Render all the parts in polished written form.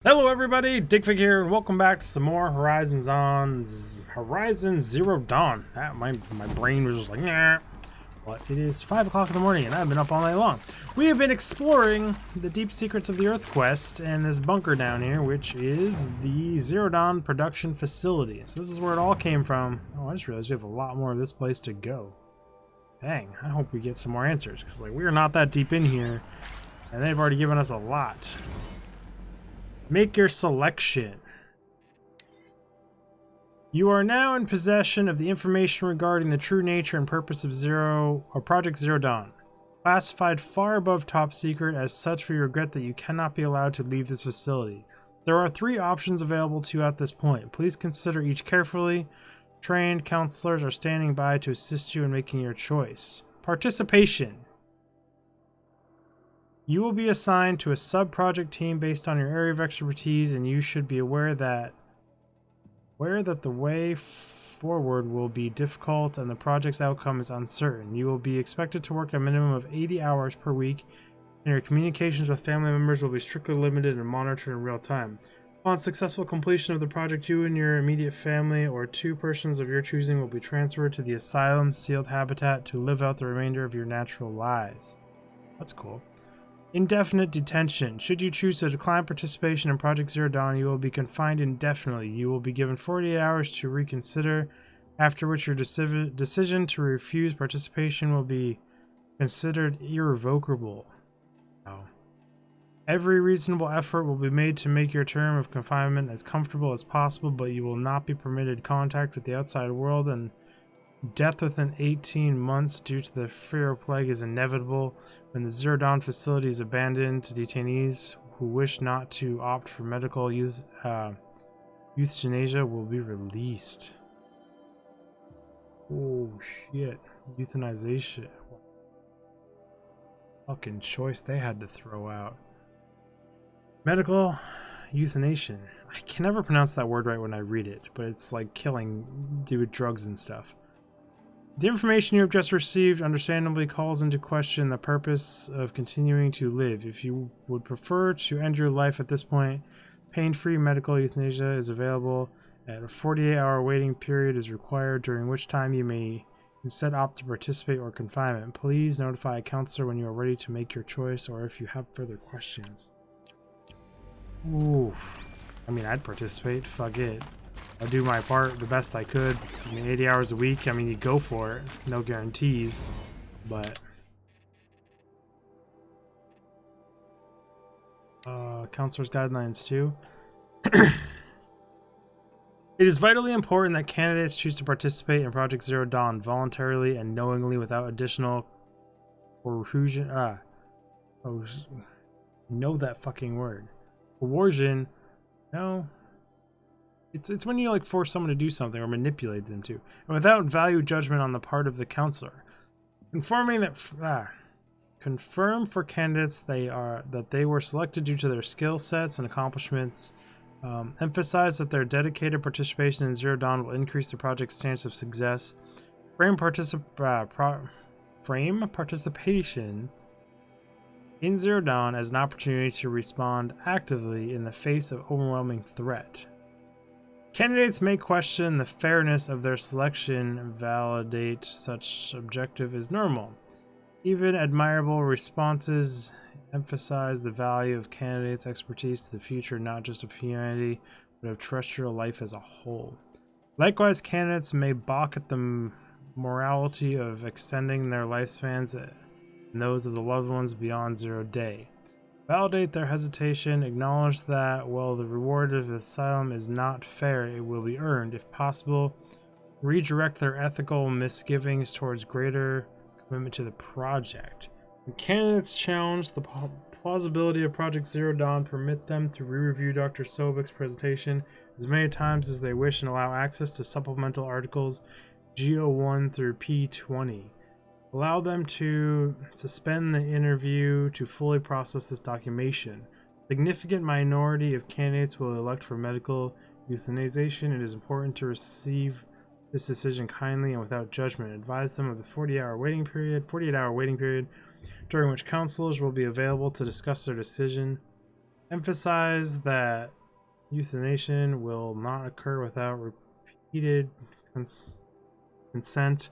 Hello everybody, Digfig here, and welcome back to some more Horizon Zero Dawn. My brain was just like, nah. But it is 5 o'clock in the morning, and I've been up all night long. We have been exploring the deep secrets of the Earth quest and this bunker down here, which is the Zero Dawn production facility. So this is where it all came from. Oh, I just realized we have a lot more of this place to go. Dang, I hope we get some more answers, because like we're not that deep in here, and they've already given us a lot. Make your selection. You are now in possession of the information regarding the true nature and purpose of Project Zero Dawn. Classified far above top secret, as such we regret that you cannot be allowed to leave this facility. There are 3 options available to you at this point. Please consider each carefully. Trained counselors are standing by to assist you in making your choice. Participation. You will be assigned to a sub-project team based on your area of expertise, and you should be aware that the way forward will be difficult and the project's outcome is uncertain. You will be expected to work a minimum of 80 hours per week, and your communications with family members will be strictly limited and monitored in real time. Upon successful completion of the project, you and your immediate family or 2 persons of your choosing will be transferred to the Asylum sealed habitat to live out the remainder of your natural lives. That's cool. Indefinite detention. Should you choose to decline participation in Project Zero Dawn, you will be confined indefinitely. You will be given 48 hours to reconsider, after which your decision to refuse participation will be considered irrevocable. Wow. Every reasonable effort will be made to make your term of confinement as comfortable as possible, but you will not be permitted contact with the outside world, and death within 18 months due to the feral plague is inevitable. When the Zero Dawn facility is abandoned to detainees who wish not to opt for medical euthanasia will be released. Oh shit. Euthanization. Fucking choice they had to throw out. Medical euthanasia. I can never pronounce that word right when I read it, but it's like killing due with drugs and stuff. The information you have just received understandably calls into question the purpose of continuing to live. If you would prefer to end your life at this point, pain-free medical euthanasia is available, and a 48-hour waiting period is required, during which time you may instead opt to participate or confinement. Please notify a counselor when you are ready to make your choice or if you have further questions. Ooh. I mean, I'd participate. Fuck it. I'll do my part the best I could. I mean, 80 hours a week, I mean, you go for it. No guarantees, but... counselor's guidelines too. It is vitally important that candidates choose to participate in Project Zero Dawn voluntarily and knowingly without additional coercion. Know that fucking word. Coercion. No. It's when you like force someone to do something or manipulate them to, and without value judgment on the part of the counselor. Confirm for candidates that they were selected due to their skill sets and accomplishments. Emphasize that their dedicated participation in Zero Dawn will increase the project's chance of success. Frame participation in Zero Dawn as an opportunity to respond actively in the face of overwhelming threat. Candidates may question the fairness of their selection, validate such objective as normal. Even admirable responses emphasize the value of candidates' expertise to the future, not just of humanity, but of terrestrial life as a whole. Likewise, candidates may balk at the morality of extending their lifespans and those of the loved ones beyond 0 day. Validate their hesitation, acknowledge that while the reward of the asylum is not fair, it will be earned. If possible, redirect their ethical misgivings towards greater commitment to the project. When candidates challenge the plausibility of Project Zero Dawn, permit them to re-review Dr. Sobek's presentation as many times as they wish and allow access to supplemental articles G01 through P20. Allow them to suspend the interview to fully process this documentation. Significant minority of candidates will elect for medical euthanization. It is important to receive this decision kindly and without judgment. Advise them of the 48-hour waiting period, during which counselors will be available to discuss their decision. Emphasize that euthanasia will not occur without repeated consent.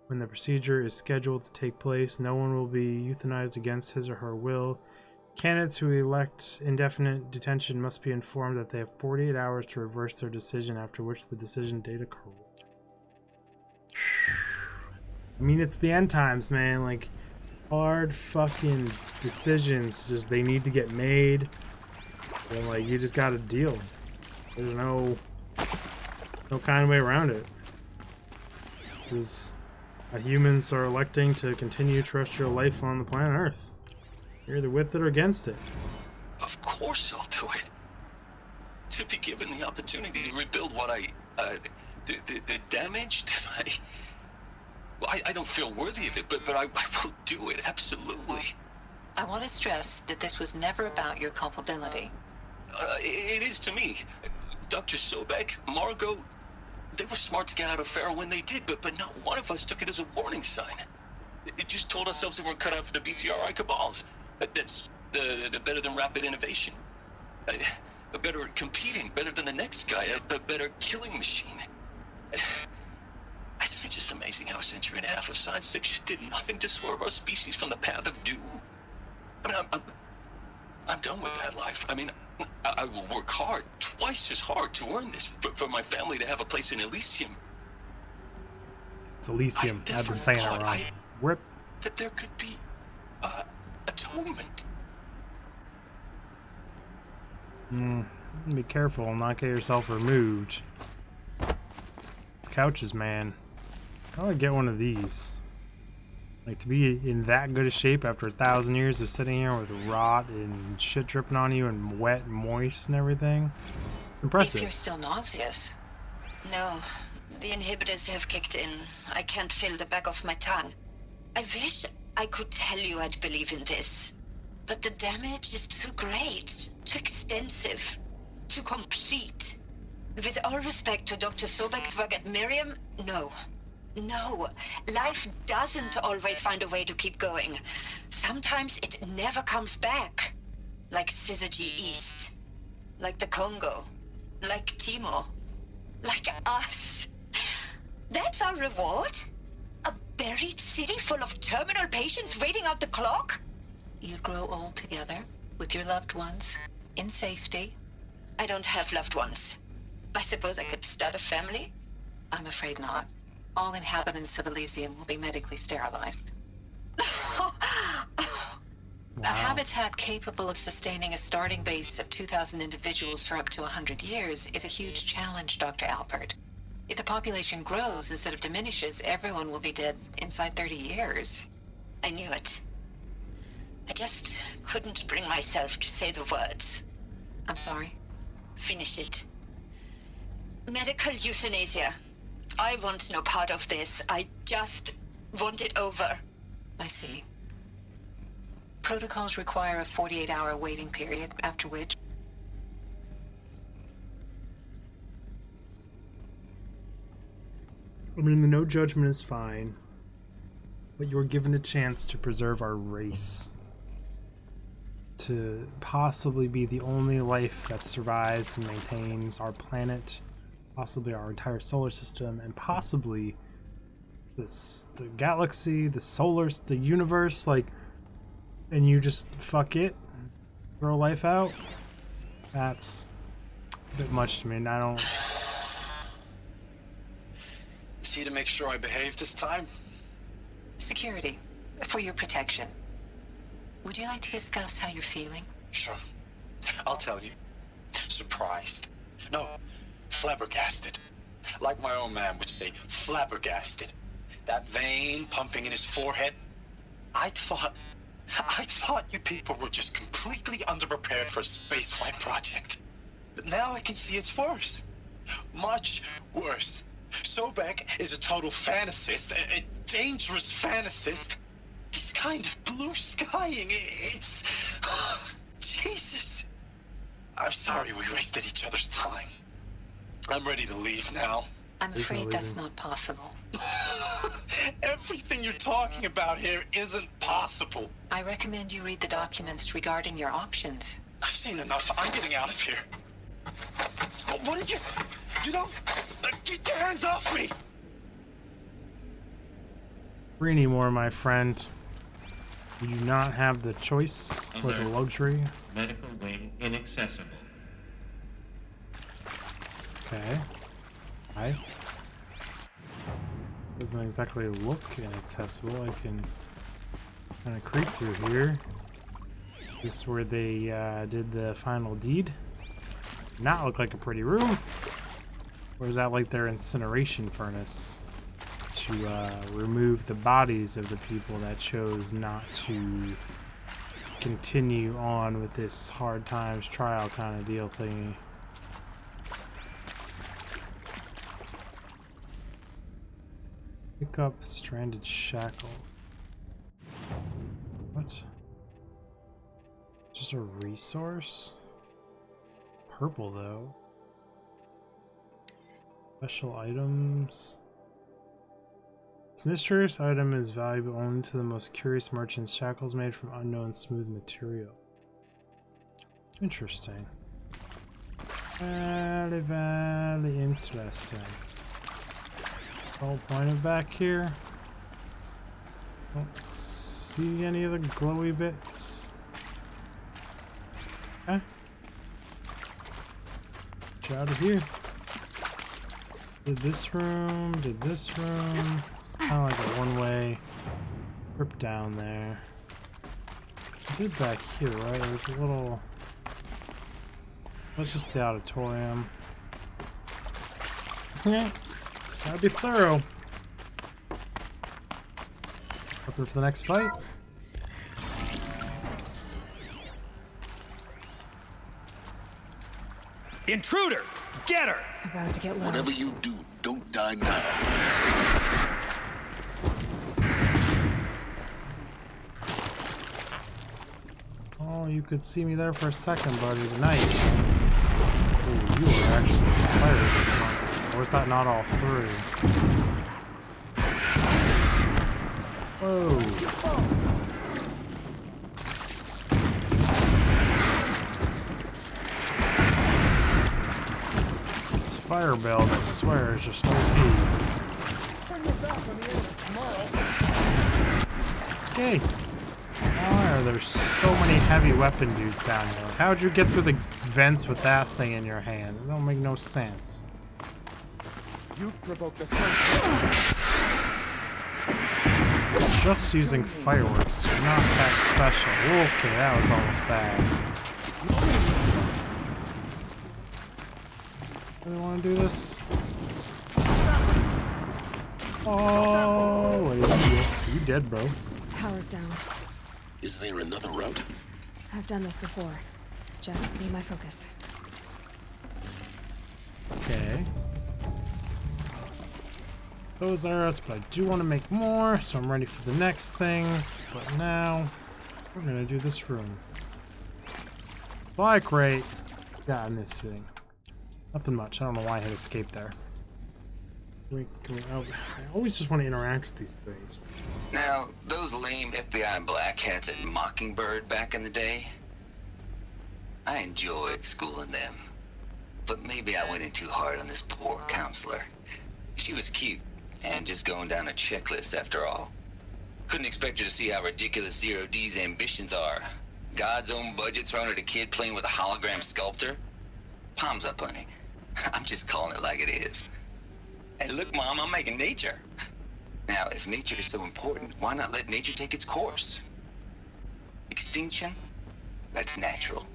When the procedure is scheduled to take place, no one will be euthanized against his or her will. Candidates who elect indefinite detention must be informed that they have 48 hours to reverse their decision, after which the decision date occurs. I mean, it's the end times, man. Like, hard fucking decisions, just they need to get made. And, like, you just gotta deal. There's no kind of way around it. This is how humans are electing to continue terrestrial life on the planet Earth. You're either with it or against it. Of course I'll do it. To be given the opportunity to rebuild what the damage that I don't feel worthy of it, but I will do it, absolutely. I want to stress that this was never about your culpability. It is to me. Dr. Sobek, Margot, they were smart to get out of Pharaoh when they did, but not one of us took it as a warning sign. It just told ourselves that we're cut out for the BTRI cabals. That's the better than rapid innovation. Better at competing, better than the next guy, a better killing machine. It's just amazing how a century and a half of science fiction did nothing to swerve our species from the path of doom. I mean, I'm done with that life. I mean, I will work hard, twice as hard, to earn this, for my family to have a place in Elysium. It's Elysium. I've been saying it wrong. Rip. That there could be atonement. Be careful and not get yourself removed. Couches, man. I want to get one of these. Like, to be in that good a shape after 1,000 years of sitting here with rot and shit dripping on you and wet and moist and everything. Impressive. If you're still nauseous. No, the inhibitors have kicked in. I can't feel the back of my tongue. I wish I could tell you I'd believe in this. But the damage is too great, too extensive, too complete. With all respect to Dr. Sobek's work at Miriam, no. No, life doesn't always find a way to keep going. Sometimes it never comes back. Like Syzygy East. Like the Congo. Like Timor. Like us. That's our reward? A buried city full of terminal patients waiting out the clock? You'd grow old together, with your loved ones, in safety. I don't have loved ones. I suppose I could start a family? I'm afraid not. All inhabitants of Elysium will be medically sterilized. Wow. A habitat capable of sustaining a starting base of 2,000 individuals for up to 100 years is a huge challenge, Dr. Alpert. If the population grows instead of diminishes, everyone will be dead inside 30 years. I knew it. I just couldn't bring myself to say the words. I'm sorry. Finish it. Medical euthanasia. I want no part of this. I just want it over. I see. Protocols require a 48-hour waiting period, after which... I mean, the no judgment is fine, but you're given a chance to preserve our race. To possibly be the only life that survives and maintains our planet, possibly our entire solar system, and possibly the galaxy, the universe, like, and you just fuck it, throw life out. That's a bit much to me, and I don't... Is he to make sure I behave this time? Security. For your protection. Would you like to discuss how you're feeling? Sure. I'll tell you. Surprised. No, flabbergasted. Like my own man would say, flabbergasted. That vein pumping in his forehead. I thought you people were just completely underprepared for a spaceflight project. But now I can see it's worse. Much worse. Sobek is a total fantasist, a dangerous fantasist. He's kind of blue skying. It's... Jesus. I'm sorry we wasted each other's time. I'm ready to leave now. I'm afraid that's not possible. Everything you're talking about here isn't possible. I recommend you read the documents regarding your options. I've seen enough. I'm getting out of here. What did you know? Get your hands off me! Greeny more, my friend. You do not have the choice or the luxury. Medical wing inaccessible. Okay. Hi. Doesn't exactly look inaccessible. I can kind of creep through here. This is where they did the final deed. Not look like a pretty room. Or is that like their incineration furnace to remove the bodies of the people that chose not to continue on with this hard times trial kind of deal thingy? Pick up stranded shackles. What? Just a resource? Purple though. Special items. This mysterious item is valuable only to the most curious merchants. Shackles made from unknown smooth material. Interesting. Very interesting. All pointed back here. Don't see any of the glowy bits. Okay. Get out of here. Did this room, did this room. It's kind of like a one-way trip down there. I did back here, right? There's a little... That's just the auditorium. Okay. It's gotta be thorough. Prepare for the next fight. Intruder! Get her! About to get low. Whatever you do, don't die now. Oh, you could see me there for a second, buddy, tonight. Ooh, you are actually fired. Or is that not all through? Whoa. This fire belt, I swear, is just OP. Okay. Why are there so many heavy weapon dudes down here? How'd you get through the vents with that thing in your hand? It don't make no sense. You provoked a Just using fireworks, not that special. Okay, that was almost bad. Really want to do this? Oh, you dead, bro. Power's down. Is there another route? I've done this before. Just need my focus. Okay. Those are us, but I do want to make more, so I'm ready for the next things. But now, we're gonna do this room. Fly crate. God, this thing. Nothing much. I don't know why I had escape there. I always just want to interact with these things. Now, those lame FBI black hats at Mockingbird back in the day, I enjoyed schooling them. But maybe I went in too hard on this poor counselor. She was cute, and just going down a checklist after all. Couldn't expect her to see how ridiculous Zero D's ambitions are. God's own budget thrown at a kid playing with a hologram sculptor? Palms up, honey. I'm just calling it like it is. Hey, look, Mom, I'm making nature. Now, if nature is so important, why not let nature take its course? Extinction? That's natural.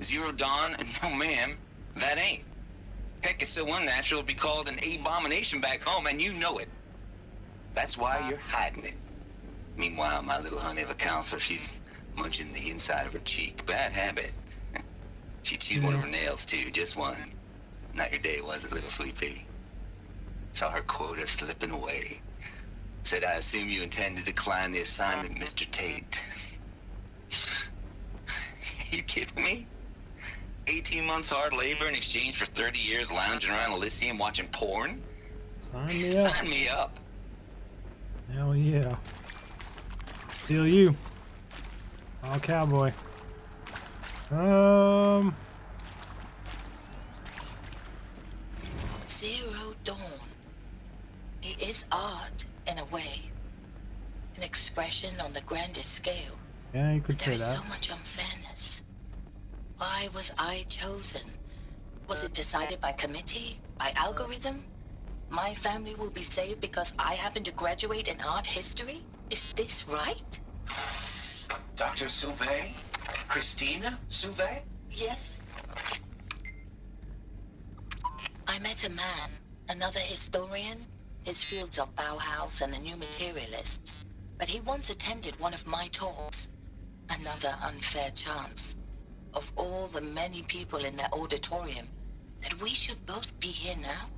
Zero Dawn? No, ma'am, that ain't. Heck, it's so unnatural it'd be called an abomination back home, and you know it. That's why you're hiding it. Meanwhile, my little honey of a counselor, she's munching the inside of her cheek. Bad habit. She chewed one of her nails, too, just one. Not your day, was it, little sweet pea? Saw her quota slipping away. Said, I assume you intend to decline the assignment, Mr. Tate. You kidding me? 18 months hard labor in exchange for 30 years lounging around Elysium watching porn? Sign me up. Sign me up. Hell yeah. Feel you. Oh, cowboy. Zero Dawn. It is art, in a way. An expression on the grandest scale. Yeah, you could But say there's that. so much unfairness. Why was I chosen? Was it decided by committee? By algorithm? My family will be saved because I happen to graduate in art history? Is this right? Dr. Sauvé? Christina Sauvé? Yes. I met a man, another historian. His fields are Bauhaus and the New Materialists. But he once attended one of my talks. Another unfair chance. Of all the many people in that auditorium, that we should both be here now.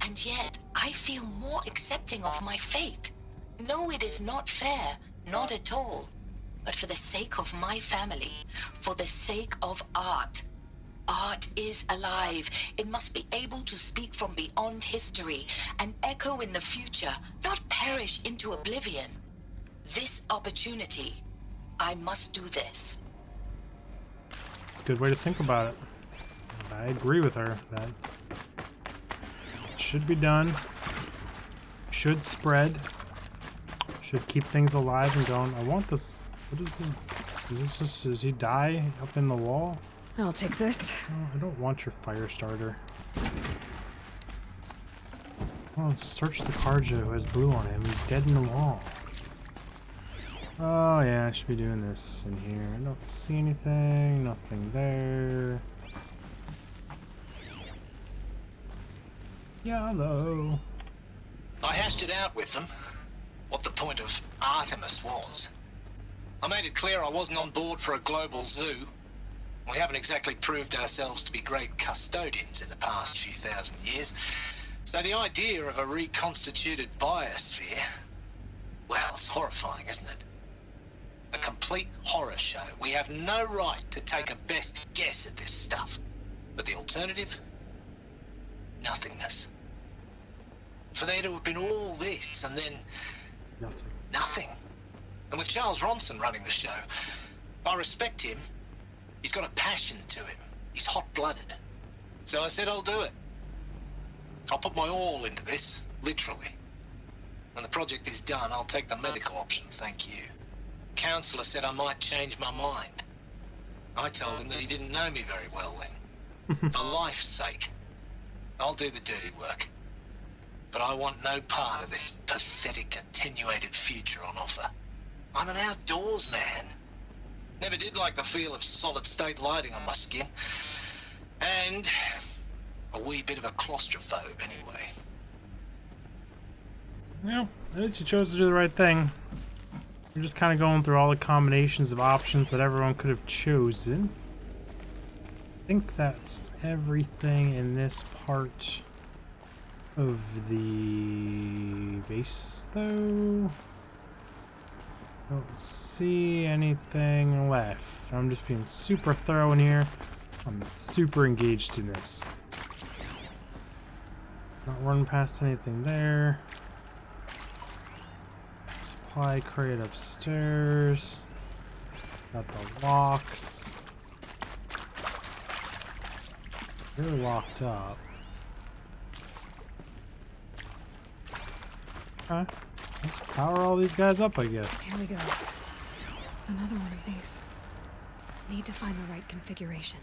And yet, I feel more accepting of my fate. No, it is not fair. Not at all. But for the sake of my family, for the sake of art. Art is alive. It must be able to speak from beyond history and echo in the future, not perish into oblivion. This opportunity, I must do this. It's a good way to think about it. I agree with her. That should be done. Should spread. Should keep things alive and going. I want this. What is this? Is this just, does he die up in the wall? I'll take this. Oh, I don't want your fire starter. Oh, search the Karja who has blue on him. He's dead in the wall. Oh yeah, I should be doing this in here. I don't see anything. Nothing there. Yellow. I hashed it out with them, what the point of Artemis was. I made it clear I wasn't on board for a global zoo. We haven't exactly proved ourselves to be great custodians in the past few thousand years. So the idea of a reconstituted biosphere, well, it's horrifying, isn't it? A complete horror show. We have no right to take a best guess at this stuff. But the alternative? Nothingness. For there to have been all this and then Nothing. nothing. And with Charles Ronson running the show, I respect him. He's got a passion to him. He's hot-blooded. So I said I'll do it. I'll put my all into this, literally. When the project is done, I'll take the medical option, thank you. Counselor said I might change my mind. I told him that he didn't know me very well then. For life's sake, I'll do the dirty work. But I want no part of this pathetic, attenuated future on offer. I'm an outdoors man. Never did like the feel of solid-state lighting on my skin. And a wee bit of a claustrophobe, anyway. Well, at least you chose to do the right thing. You're just kind of going through all the combinations of options that everyone could have chosen. I think that's everything in this part of the base, though. Don't see anything left. I'm just being super thorough in here. I'm super engaged in this. Not running past anything there. Supply crate upstairs. Got the locks. They're locked up. Okay. Let's power all these guys up, I guess. Here we go. Another one of these. Need to find the right configuration.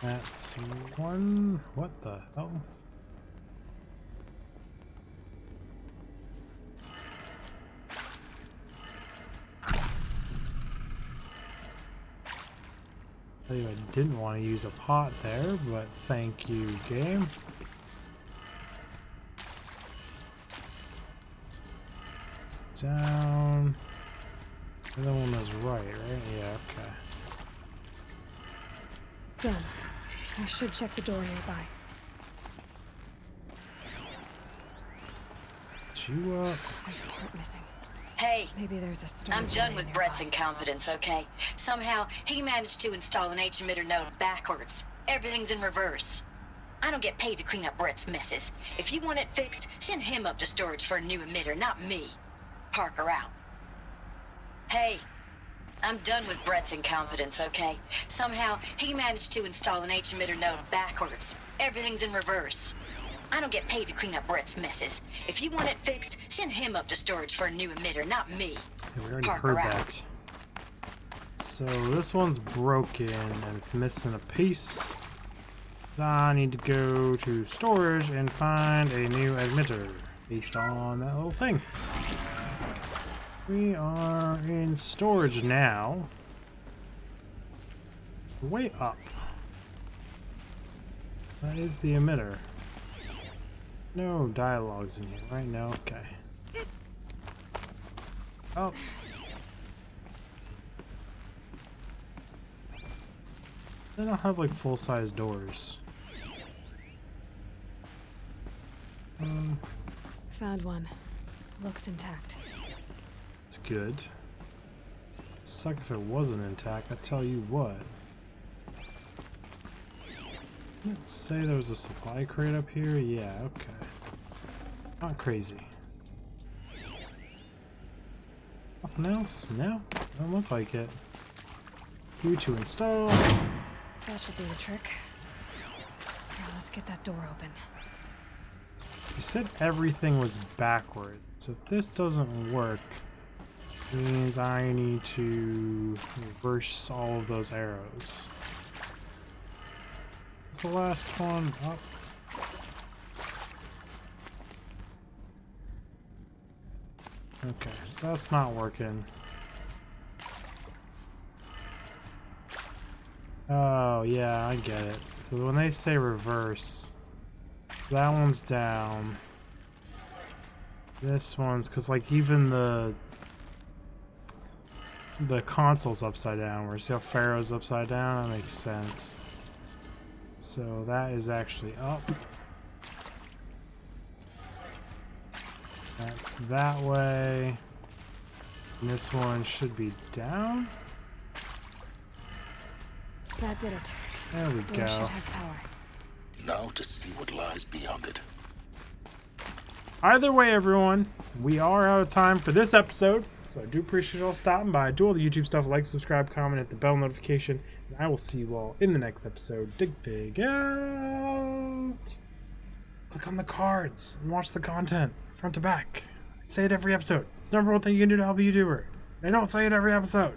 That's one. What the hell? Tell you, I didn't want to use a pot there, but thank you, game. It's down. The other one is right? Yeah, okay. Done. I should check the door nearby. You up? There's a part missing. Hey, Maybe there's a storage I'm done area with nearby. Brett's incompetence, okay? Somehow, he managed to install an H-emitter node backwards. Everything's in reverse. I don't get paid to clean up Brett's messes. If you want it fixed, send him up to storage for a new emitter, not me. Parker out. Hey, I'm done with Brett's incompetence, okay? Somehow, he managed to install an H-emitter node backwards. Everything's in reverse. I don't get paid to clean up Brett's messes. If you want it fixed, send him up to storage for a new emitter, not me. We already Parker heard out. that. So this one's broken and it's missing a piece. So I need to go to storage and find a new emitter based on that little thing. We are in storage now. Way up. That is the emitter. No dialogues in here right now. Okay. Oh. They don't have like full-size doors. Found one. Looks intact. It's good. Suck if it wasn't intact, I tell you what. Let's say there was a supply crate up here. Yeah, okay. Not crazy. Nothing else? No? Don't look like it. Due to install. That should do the trick. Now let's get that door open. You said everything was backward, so if this doesn't work, it means I need to reverse all of those arrows. Is the last one up? Okay, so that's not working. Oh, yeah, I get it. So when they say reverse, that one's down. This one's, because like even the console's upside down, where you see how Pharaoh's upside down, that makes sense. So that is actually up. That's that way. And this one should be down. That did it. There we Door go. should have power. Now to see what lies beyond it. Either way, everyone, we are out of time for this episode. So I do appreciate y'all stopping by. Do all the YouTube stuff, like, subscribe, comment, hit the bell notification. And I will see you all in the next episode. Dig Fig out. Click on the cards and watch the content front to back. I say it every episode. It's the #1 thing you can do to help a YouTuber. I don't say it every episode.